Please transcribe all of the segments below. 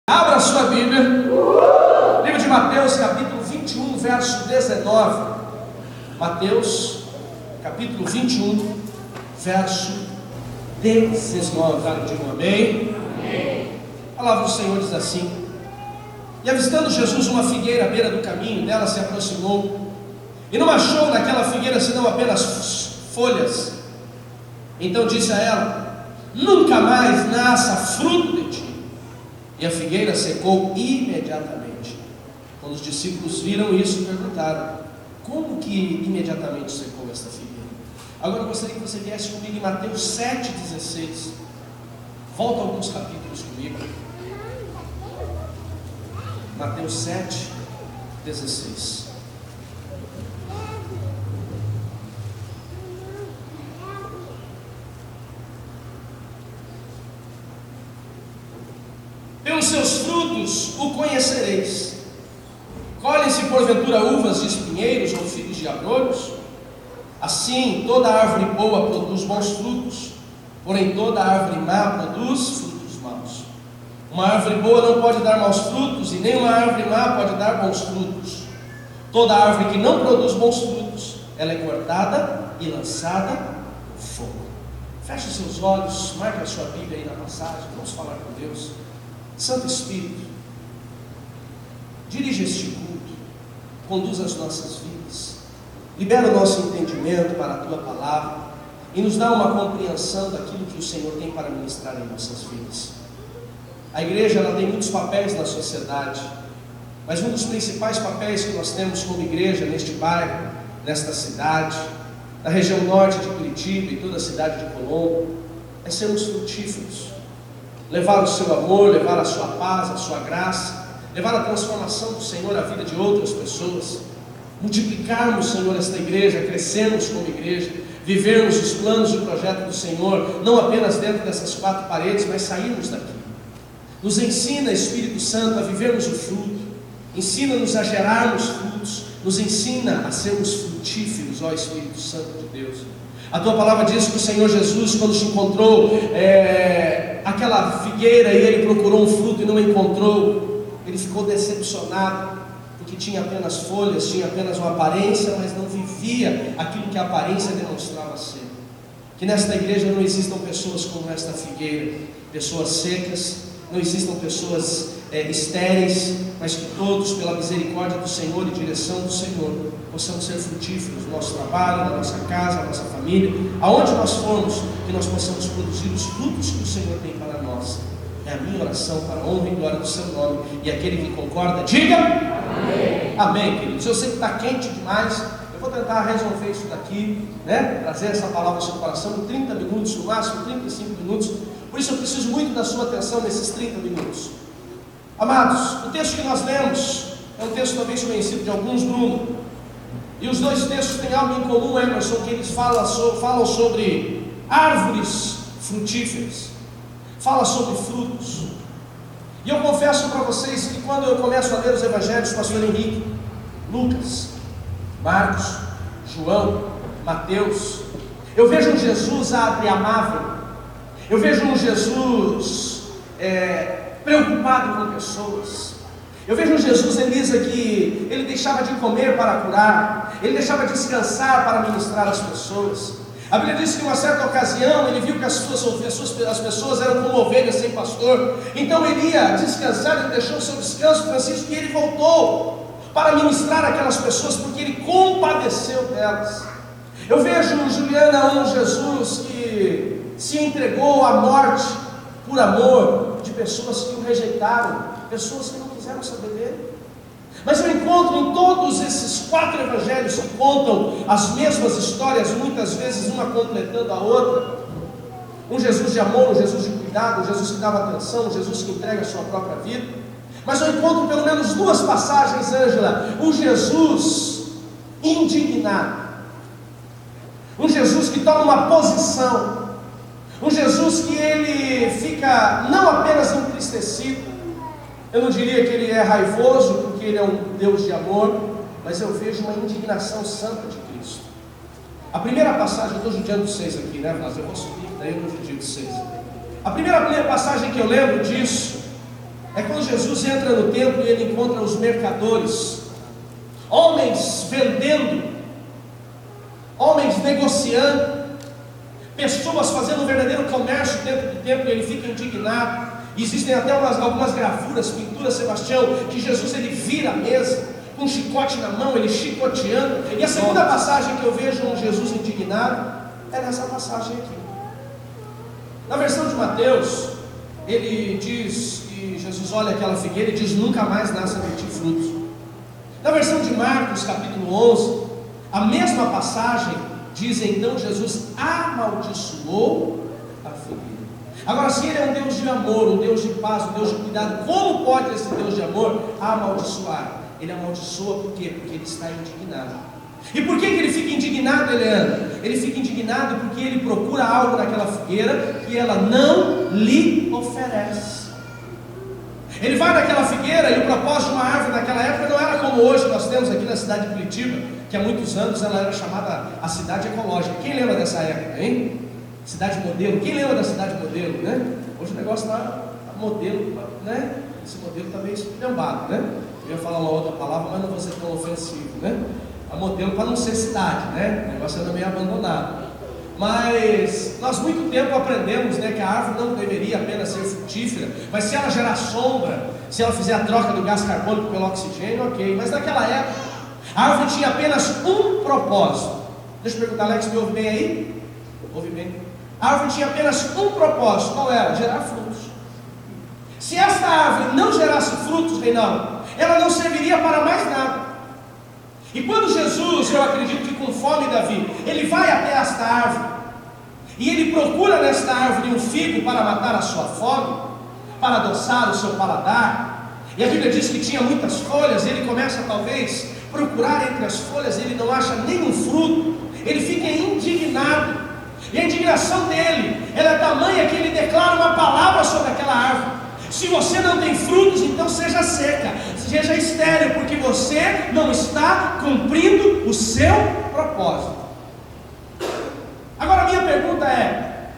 Abra a sua Bíblia, livro de Mateus, capítulo 21, verso 19. Mateus, capítulo 21, verso 19. Diga um amém. Amém. A palavra do Senhor diz assim: E avistando Jesus uma figueira à beira do caminho, dela se aproximou, e não achou naquela figueira senão apenas folhas. Então disse a ela: Nunca mais nasça fruto de ti. E a figueira secou imediatamente. Quando os discípulos viram isso, perguntaram: Como que imediatamente secou esta figueira? Agora eu gostaria que você viesse comigo em Mateus 7,16. Volta alguns capítulos comigo. Mateus 7,16. Pelos seus frutos o conhecereis. Colhem-se porventura uvas de espinheiros ou figos de abrolhos? Assim toda árvore boa produz bons frutos, porém toda árvore má produz frutos maus. Uma árvore boa não pode dar maus frutos, e nem uma árvore má pode dar bons frutos. Toda árvore que não produz bons frutos, ela é cortada e lançada no fogo. Feche os seus olhos, marque a sua Bíblia aí na passagem, vamos falar com Deus. Santo Espírito, dirige este culto, conduz as nossas vidas, libera o nosso entendimento para a Tua palavra e nos dá uma compreensão daquilo que o Senhor tem para ministrar em nossas vidas. A igreja, ela tem muitos papéis na sociedade, mas um dos principais papéis que nós temos como igreja neste bairro, nesta cidade, na região norte de Curitiba e toda a cidade de Colombo, é sermos frutíferos. Levar o seu amor, levar a sua paz, a sua graça, levar a transformação do Senhor à vida de outras pessoas, multiplicarmos, Senhor, esta igreja, crescermos como igreja, vivermos os planos e o projeto do Senhor, não apenas dentro dessas quatro paredes, mas sairmos daqui. Nos ensina, Espírito Santo, a vivermos o fruto, ensina-nos a gerarmos frutos, nos ensina a sermos frutíferos, ó Espírito Santo de Deus. A Tua palavra diz que o Senhor Jesus, quando se encontrou aquela figueira e ele procurou um fruto e não encontrou, ele ficou decepcionado, porque tinha apenas folhas, tinha apenas uma aparência, mas não vivia aquilo que a aparência demonstrava ser. Que nesta igreja não existam pessoas como esta figueira, pessoas secas, não existam pessoas estéreis, mas que todos, pela misericórdia do Senhor e direção do Senhor, possamos ser frutíferos no nosso trabalho, na nossa casa, na nossa família, aonde nós formos, que nós possamos produzir os frutos que o Senhor tem para nós. É a minha oração para a honra e glória do Seu nome. E aquele que concorda, diga amém. Amém, queridos. Eu sei que está quente demais. Eu vou tentar resolver isso daqui, trazer essa palavra ao seu coração em 30 minutos, no máximo 35 minutos. Por isso eu preciso muito da sua atenção nesses 30 minutos. Amados, o texto que nós lemos é um texto talvez conhecido de alguns, Bruno. E os dois textos têm algo em comum, Emerson, que eles falam sobre árvores frutíferas, fala sobre frutos. E eu confesso para vocês que quando eu começo a ler os evangelhos, pastor Henrique, Lucas, Marcos, João, Mateus, eu vejo um Jesus amável, eu vejo um Jesus preocupado com pessoas. Eu vejo um Jesus, Elisa, que ele deixava de comer para curar, ele deixava de descansar para ministrar as pessoas. A Bíblia diz que em uma certa ocasião ele viu que as pessoas eram como ovelhas sem pastor, então ele ia descansar, ele deixou o seu descanso, Francisco, e ele voltou para ministrar aquelas pessoas, porque ele compadeceu delas. Eu vejo, Juliana, um Jesus que se entregou à morte por amor de pessoas que o rejeitaram, pessoas que não quiseram saber dele. Mas eu encontro em todos esses 4 evangelhos que contam as mesmas histórias, muitas vezes uma completando a outra, um Jesus de amor, um Jesus de cuidado, um Jesus que dava atenção, um Jesus que entrega a sua própria vida. Mas eu encontro pelo menos 2 passagens, Ângela, um Jesus indignado, um Jesus que toma uma posição, um Jesus que ele fica não apenas entristecido. Eu não diria que ele é raivoso, porque ele é um Deus de amor, mas eu vejo uma indignação santa de Cristo. A primeira passagem, eu estou judiando vocês aqui, mas eu vou subir, daí eu estou judiando vocês. A primeira passagem que eu lembro disso é quando Jesus entra no templo e ele encontra os mercadores, homens vendendo, homens negociando, pessoas fazendo um verdadeiro comércio dentro do templo, e ele fica indignado. Existem até algumas gravuras, pinturas, Sebastião, que Jesus ele vira a mesa, com um chicote na mão, ele chicoteando. E a segunda passagem que eu vejo um Jesus indignado é nessa passagem aqui. Na versão de Mateus, ele diz que Jesus olha aquela figueira e diz: nunca mais nasça de ti frutos. Na versão de Marcos, capítulo 11, a mesma passagem diz: então Jesus amaldiçoou a figueira. Agora, se ele é um Deus de amor, um Deus de paz, um Deus de cuidado, como pode esse Deus de amor amaldiçoar? Ele amaldiçoa por quê? Porque ele está indignado. E por que ele fica indignado, Eliana? Ele fica indignado porque ele procura algo naquela figueira que ela não lhe oferece. Ele vai naquela figueira, e o propósito de uma árvore naquela época não era como hoje nós temos aqui na cidade de Curitiba, que há muitos anos ela era chamada a cidade ecológica. Quem lembra dessa época, hein? Cidade modelo. Quem lembra da cidade modelo, né? Hoje o negócio está modelo, né? Esse modelo está meio espelhambado, né? Eu ia falar uma outra palavra, mas não vou ser tão ofensivo, né? A modelo para não ser cidade, né? O negócio anda meio abandonado. Mas nós muito tempo aprendemos, né, que a árvore não deveria apenas ser frutífera, mas se ela gerar sombra, se ela fizer a troca do gás carbônico pelo oxigênio, ok. Mas naquela época, a árvore tinha apenas um propósito. Deixa eu perguntar, Alex, me ouve bem aí? Ouve bem? A árvore tinha apenas um propósito. Qual era? Gerar frutos. Se esta árvore não gerasse frutos, Reinaldo, ela não serviria para mais nada. E quando Jesus, eu acredito que com fome, Davi, ele vai até esta árvore, e ele procura nesta árvore um figo para matar a sua fome, para adoçar o seu paladar, e a Bíblia diz que tinha muitas folhas, e ele começa talvez procurar entre as folhas, ele não acha nenhum fruto, ele fica indignado, e a indignação dele, ela é tamanha que ele declara uma palavra sobre aquela árvore: se você não tem frutos, então seja seca, seja estéril, porque você não está cumprindo o seu propósito. Agora a minha pergunta é: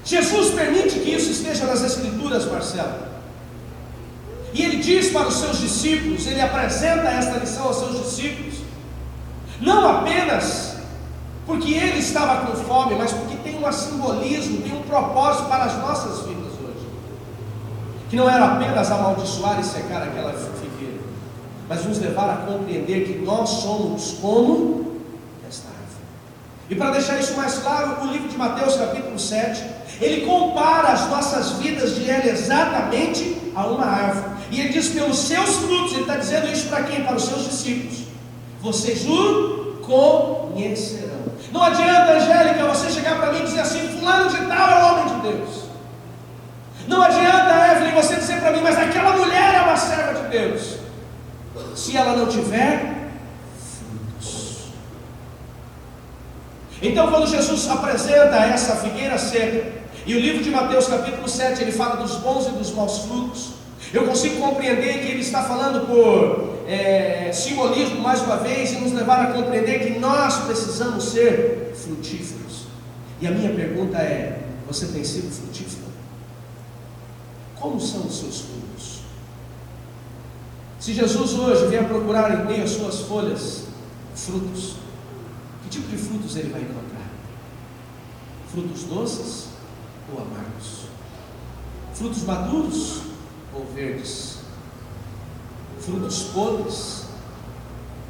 Jesus permite que isso esteja nas Escrituras, Marcelo? E ele diz para os seus discípulos, ele apresenta esta lição aos seus discípulos, não apenas porque ele estava com fome, mas porque tem um simbolismo, tem um propósito para as nossas vidas hoje, que não era apenas amaldiçoar e secar aquela figueira, mas nos levar a compreender que nós somos como esta árvore. E para deixar isso mais claro, o livro de Mateus capítulo 7, ele compara as nossas vidas de ela exatamente a uma árvore, e ele diz: pelos seus frutos. Ele está dizendo isso para quem? Para os seus discípulos. Vocês o conhecerão. Não adianta, Angélica, você chegar para mim e dizer assim: fulano de tal é o homem de Deus. Não adianta, Evelyn, você dizer para mim: mas aquela mulher é uma serva de Deus, se ela não tiver frutos. Então, quando Jesus apresenta essa figueira seca, e o livro de Mateus capítulo 7, ele fala dos bons e dos maus frutos, eu consigo compreender que ele está falando por simbolismo mais uma vez, e nos levar a compreender que nós precisamos ser frutíferos. E a minha pergunta é: você tem sido frutífero? Como são os seus frutos? Se Jesus hoje vier procurar em meio às suas folhas frutos, que tipo de frutos ele vai encontrar? Frutos doces ou amargos? Frutos maduros ou verdes? Frutos podres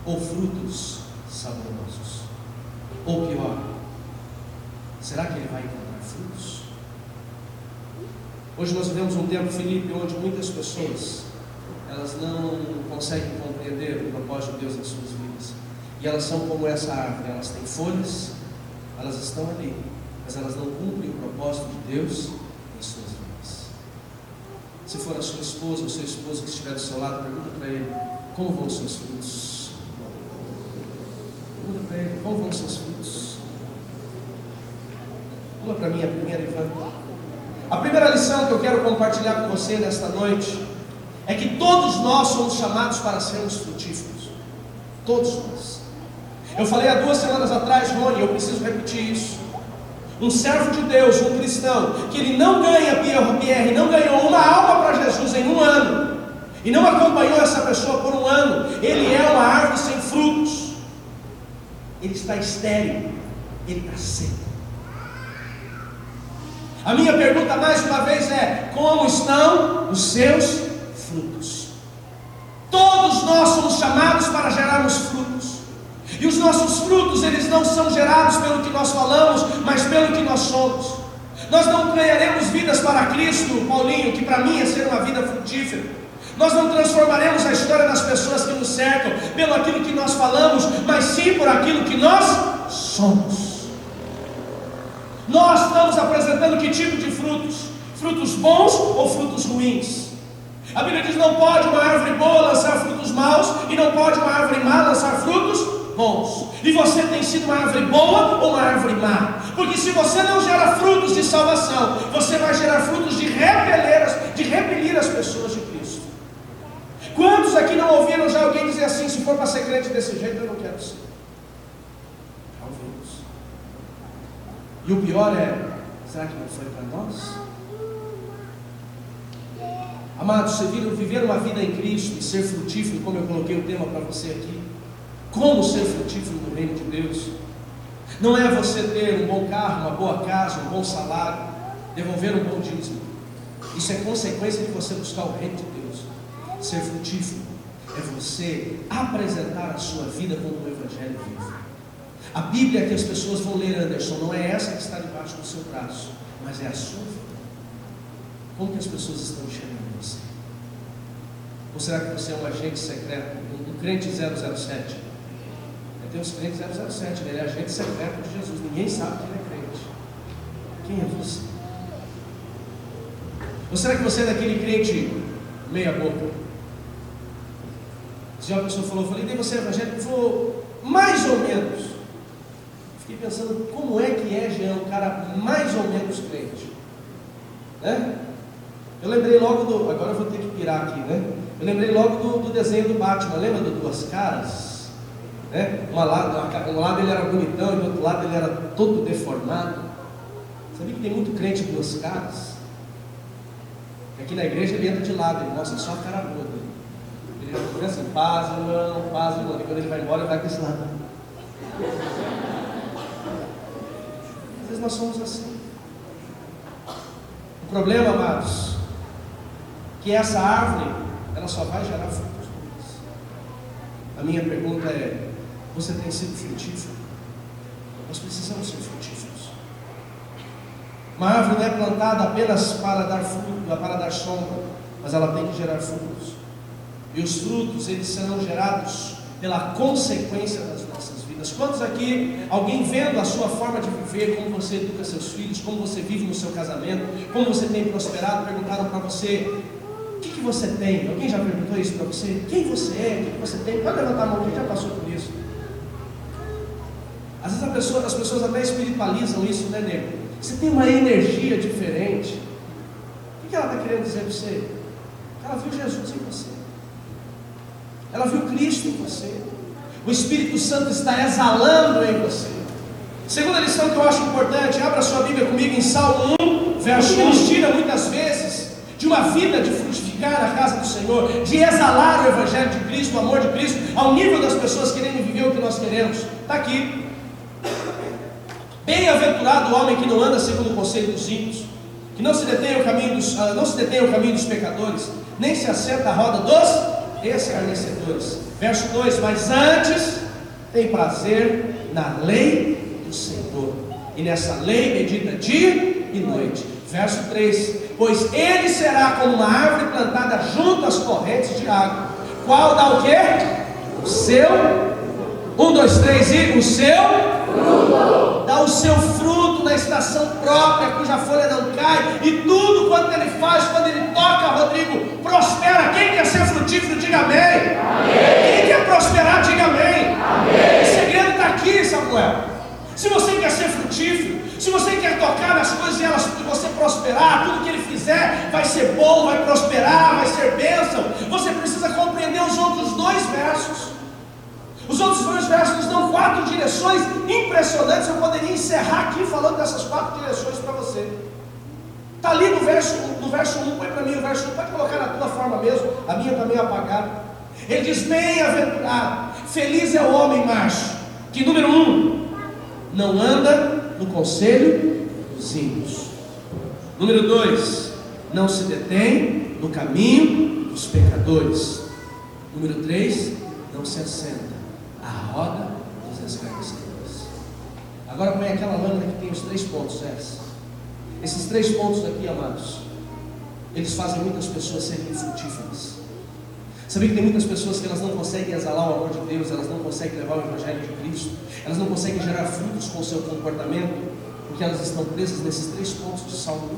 ou frutos saborosos? Ou pior, será que ele vai encontrar frutos? Hoje nós vivemos um tempo, Felipe, onde muitas pessoas, elas não conseguem compreender o propósito de Deus em suas vidas, e elas são como essa árvore: elas têm folhas, elas estão ali, mas elas não cumprem o propósito de Deus em suas vidas. Se for a sua esposa ou seu esposo que estiver do seu lado, pergunta para ele: como vão os seus frutos? Pergunta para ele: como vão os seus frutos? Pula para mim a primeira, Ivan. A primeira lição que eu quero compartilhar com você nesta noite é que todos nós somos chamados para sermos frutíferos. Todos nós. Eu falei há 2 semanas atrás, Rony, eu preciso repetir isso. Um servo de Deus, um cristão, que ele não ganha, Pierre não ganhou uma alma para Jesus em um ano, e não acompanhou essa pessoa por um ano, ele é uma árvore sem frutos, ele está estéril, ele está seco. A minha pergunta mais uma vez é: como estão os seus frutos? Todos nós somos chamados para gerarmos frutos, e os nossos frutos, eles não são gerados pelo que nós falamos, mas pelo que nós somos. Nós não ganharemos vidas para Cristo, Paulinho, que para mim é ser uma vida frutífera. Nós não transformaremos a história das pessoas que nos cercam pelo aquilo que nós falamos, mas sim por aquilo que nós somos. Nós estamos apresentando que tipo de frutos? Frutos bons ou frutos ruins? A Bíblia diz: não pode uma árvore boa lançar frutos maus, e não pode uma árvore má lançar frutos bons. E você tem sido uma árvore boa ou uma árvore má? Porque se você não gera frutos de salvação, você vai gerar frutos de repelir as pessoas de Cristo. Quantos aqui não ouviram já alguém dizer assim: se for para ser crente desse jeito, eu não quero ser? Já ouvimos. E o pior é: será que não foi para nós? Amados, você viver uma vida em Cristo e ser frutífero, como eu coloquei o tema para você aqui, como ser frutífero no reino de Deus, não é você ter um bom carro, uma boa casa, um bom salário, devolver um bom dízimo. Isso é consequência de você buscar o reino de Deus. Ser frutífero é você apresentar a sua vida como um evangelho vivo. A Bíblia que as pessoas vão ler, Anderson, não é essa que está debaixo do seu braço, mas é a sua vida. Como que as pessoas estão enxergando você? Ou será que você é um agente secreto, um crente 007? Tem os crentes 007, ele é agente secreto de Jesus, ninguém sabe que ele é crente. Quem é você? Ou será que você é daquele crente meia boca? Se uma pessoa falou, eu falei: e você é evangélico? Ele falou: mais ou menos. Fiquei pensando, como é que é Jean, um cara mais ou menos crente, né? Eu lembrei logo do, agora eu vou ter que pirar aqui, né? Eu lembrei logo do desenho do Batman, lembra do Duas Caras? Né? Um lado ele era bonitão e do outro lado ele era todo deformado. Sabia que tem muito crente de duas caras? Aqui na igreja ele entra de lado, ele mostra só a cara boa dele. Ele já começa assim: paz, irmão. E quando ele vai embora, ele vai com esse lado. Às vezes nós somos assim. O problema, amados, que essa árvore, ela só vai gerar frutos bons. A minha pergunta é: você tem sido frutífero? Nós precisamos ser frutíferos. Uma árvore não é plantada apenas para dar fruto, para dar sombra, mas ela tem que gerar frutos. E os frutos, eles serão gerados pela consequência das nossas vidas. Quantos aqui, alguém vendo a sua forma de viver, como você educa seus filhos, como você vive no seu casamento, como você tem prosperado, perguntaram para você: o que você tem? Alguém já perguntou isso para você? Quem você é? O que você tem? Pode levantar a mão, quem já passou por isso? Às vezes as pessoas até espiritualizam isso, né, nego? Você tem uma energia diferente. O que ela está querendo dizer para você? Ela viu Jesus em você, ela viu Cristo em você, o Espírito Santo está exalando em você. Segunda lição que eu acho importante, abra sua Bíblia comigo em Salmo 1, verso 1. Nos tira muitas vezes de uma vida de frutificar na casa do Senhor, de exalar o Evangelho de Cristo, o amor de Cristo, ao nível das pessoas querendo viver o que nós queremos. Está aqui: bem-aventurado o homem que não anda segundo o conselho dos ímpios, que não se detém o caminho dos pecadores, nem se assenta à roda dos escarnecedores. Verso 2: mas antes tem prazer na lei do Senhor, e nessa lei medita dia e noite. Verso 3: pois ele será como uma árvore plantada junto às correntes de água, qual dá o quê? O seu, 1, 2, 3, e o seu fruto. Dá o seu fruto na estação própria, cuja folha não cai, e tudo quanto ele faz, quando ele toca, Rodrigo, prospera. Quem quer ser frutífero, diga amém. Amém. Quem quer prosperar, diga amém. Amém. O segredo está aqui, Samuel. Se você quer ser frutífero, se você quer tocar nas coisas e você prosperar, tudo que ele fizer vai ser bom, vai prosperar, vai ser bênção, você precisa compreender os outros dois versos. Os outros dois versos nos dão 4 direções impressionantes. Eu poderia encerrar aqui falando dessas 4 direções para você. Está ali no verso 1, põe para mim o verso 1, pode colocar na tua forma mesmo, a minha também apagada. Ele diz: bem-aventurado, feliz é o homem macho, que número 1, não anda no conselho dos ímpios. Número 2, não se detém no caminho dos pecadores. Número 3, não se assenta à roda dos escarnecedores. Agora põe aquela lâmina que tem os 3 pontos, esses 3 pontos aqui, amados, eles fazem muitas pessoas serem infrutíferas. Sabia que tem muitas pessoas que elas não conseguem exalar o amor de Deus, elas não conseguem levar o Evangelho de Cristo, elas não conseguem gerar frutos com o seu comportamento, porque elas estão presas nesses 3 pontos de Salmo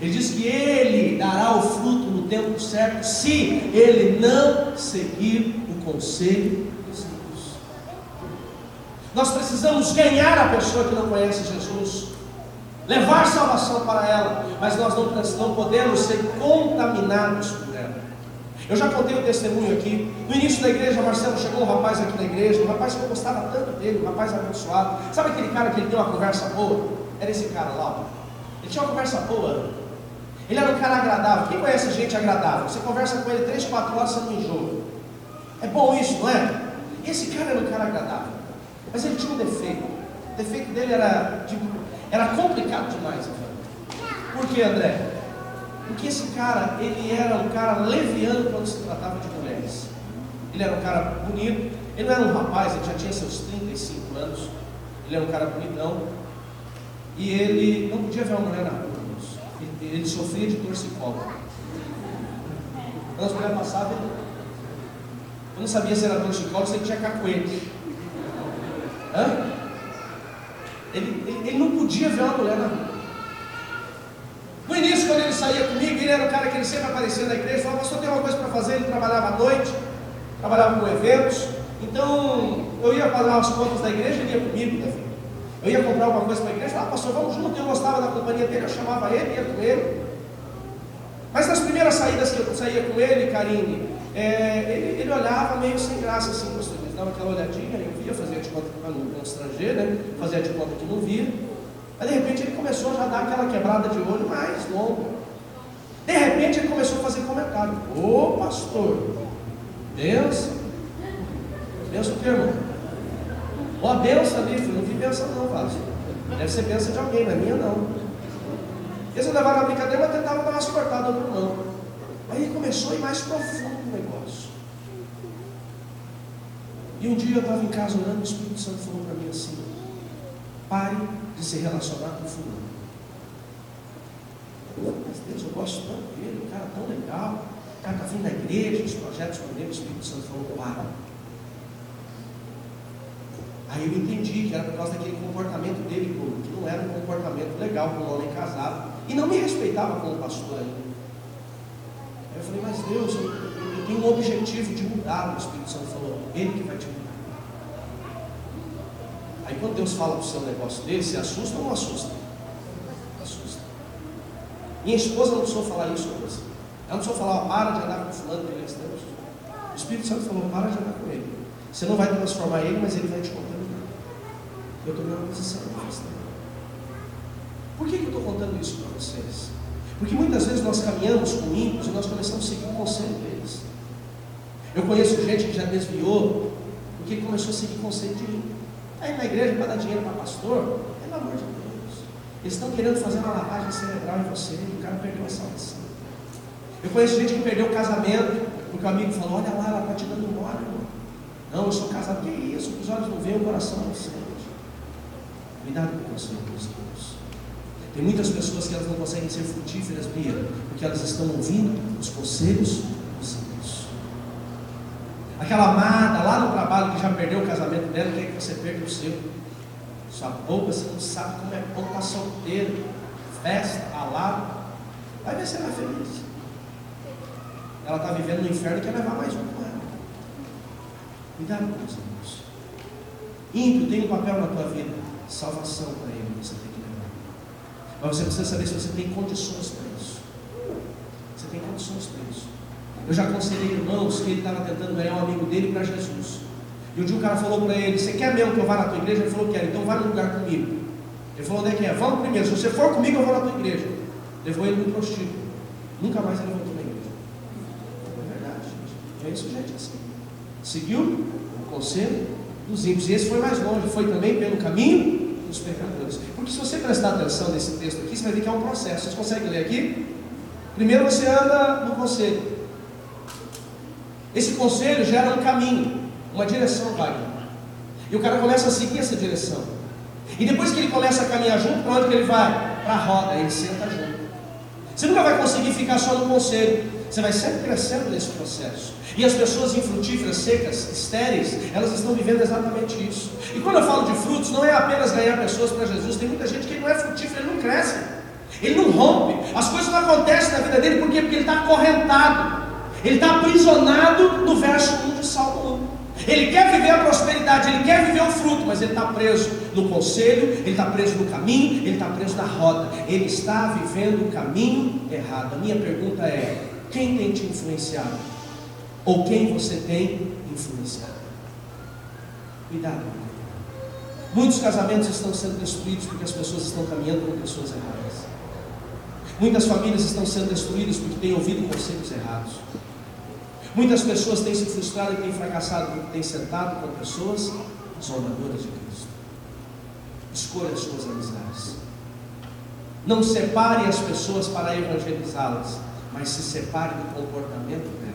1. Ele diz que Ele dará o fruto no tempo certo, se ele não seguir o conselho dos ímpios. Nós precisamos ganhar a pessoa que não conhece Jesus, levar salvação para ela, mas nós não podemos ser contaminados por ela. Eu já contei um testemunho aqui. No início da igreja, Marcelo, chegou um rapaz aqui na igreja, um rapaz que eu gostava tanto dele, um rapaz abençoado. Sabe aquele cara que ele tem uma conversa boa? Era esse cara lá, ele tinha uma conversa boa. Ele era um cara agradável. Quem conhece gente agradável? Você conversa com ele 3, 4 horas, você não enjoa. É bom isso, não é? Esse cara era um cara agradável, mas ele tinha um defeito. O defeito dele era complicado demais. Por que, André? Porque esse cara, ele era um cara leviano quando se tratava de mulheres. Ele era um cara bonito, ele não era um rapaz, ele já tinha seus 35 anos, ele era um cara bonitão, e ele não podia ver uma mulher na rua, ele sofria de torcicolo. Quando as mulheres passavam, eu não sabia se era torcicolo, se ele tinha cacoete. Ele não podia ver uma mulher na rua. No início, quando ele saía comigo, ele era o cara que ele sempre aparecia na igreja, falava: pastor, tem uma coisa para fazer. Ele trabalhava à noite, trabalhava com eventos, então eu ia pagar as contas da igreja, ele ia comigo, né, filho? Eu ia comprar alguma coisa para a igreja, falava: pastor, vamos junto. Eu gostava da companhia dele, eu chamava ele, ia com ele. Mas nas primeiras saídas que eu saía com ele, Karine, ele olhava meio sem graça assim, pastor, ele dava aquela olhadinha, eu via, fazia de conta para não constranger, né? Fazia de conta que não via. Mas de repente ele começou a já dar aquela quebrada de olho mais longa. De repente ele começou a fazer comentário: ô pastor, benção. Benção o que, irmão? Ó, a benção ali, filho, não vi benção não, Vasco. Deve ser benção de alguém, não é minha não. Eles levaram a brincadeira, mas tentavam dar umas cortadas no irmão. Aí começou a ir mais profundo o negócio. E um dia eu estava em casa orando, o Espírito Santo falou para mim assim: pare de se relacionar com o fulano. Mas Deus, eu gosto tanto dele, um cara tão legal, o cara está vindo na igreja, os projetos com ele. O Espírito Santo falou: para. Aí eu entendi que era por causa daquele comportamento dele, que não era um comportamento legal para um homem casado, e não me respeitava como pastor ainda. Aí eu falei: mas Deus, eu tenho um objetivo de mudar. O Espírito Santo falou: ele que vai te mudar. Aí quando Deus fala para o seu negócio dele, você assusta ou não assusta? Assusta. Minha esposa não precisou falar isso com você. Ela não precisou falar: para de andar com fulano, que ele é Deus. O Espírito Santo falou: para de andar com ele. Você não vai transformar ele, mas ele vai te contaminar. Eu estou numa posição difícil. Por que eu estou contando isso para vocês? Porque muitas vezes nós caminhamos com ímpios e nós começamos a seguir o conselho deles. Eu conheço gente que já desviou porque começou a seguir o conselho de ímpio. Aí na igreja para dar dinheiro para pastor, pelo amor de Deus, eles estão querendo fazer uma lavagem cerebral em você e o cara perdeu a salvação. Eu conheço gente que perdeu o casamento porque o amigo falou: olha lá, ela está te dando embora, irmão. Não, eu sou casado. Que isso? Os olhos não veem, o coração não sente. Cuidado com o conselho dos ímpios. Tem muitas pessoas que elas não conseguem ser frutíferas, Bia, porque elas estão ouvindo os conselhos dos ímpios. Aquela amada lá no trabalho que já perdeu o casamento dela, quer que você perca o seu. Sua boca, você não sabe como é bom estar solteiro, festa, balada. Vai ver se ela é feliz. Ela está vivendo no inferno e quer levar mais um com ela. Cuidado com os ímpios. Ímpio tem um papel na tua vida: salvação para ele, você tem que levar. Mas você precisa saber se você tem condições para isso. Você tem condições para isso. Eu já aconselhei irmãos que ele estava tentando ganhar um amigo dele para Jesus. E um dia o cara falou para ele: você quer mesmo que eu vá na tua igreja? Ele falou: quero. Então vai no lugar comigo. Ele falou: onde é que é? Vamos primeiro, se você for comigo eu vou na tua igreja. Levou ele no prostíbulo. Nunca mais ele voltou na igreja. É verdade, gente. É isso, gente, assim. Seguiu o conselho dos ímpios. E esse foi mais longe, foi também pelo caminho dos pecadores. Porque se você prestar atenção nesse texto aqui, você vai ver que é um processo. Vocês conseguem ler aqui? Primeiro você anda no conselho. Esse conselho gera um caminho, uma direção, Wagner. E o cara começa a seguir essa direção. E depois que ele começa a caminhar junto, para onde que ele vai? Para a roda, ele senta junto. Você nunca vai conseguir ficar só no conselho. Você vai sempre crescendo nesse processo. E as pessoas infrutíferas, secas, estéreis, elas estão vivendo exatamente isso. E quando eu falo de frutos, não é apenas ganhar pessoas para Jesus. Tem muita gente que não é frutífero, ele não cresce, ele não rompe. As coisas não acontecem na vida dele, porque ele está acorrentado. Ele está aprisionado no verso 1 de Salmo 1. Ele quer viver a prosperidade, ele quer viver o fruto, mas ele está preso no conselho, ele está preso no caminho, ele está preso na roda. Ele está vivendo o caminho errado. A minha pergunta é: quem tem te influenciado? Ou quem você tem influenciado? Cuidado. Muitos casamentos estão sendo destruídos porque as pessoas estão caminhando com pessoas erradas. Muitas famílias estão sendo destruídas porque têm ouvido conselhos errados. Muitas pessoas têm se frustrado e têm fracassado porque têm sentado com pessoas zombadoras de Cristo. Escolha as suas amizades. Não separe as pessoas para evangelizá-las, mas se separe do comportamento delas.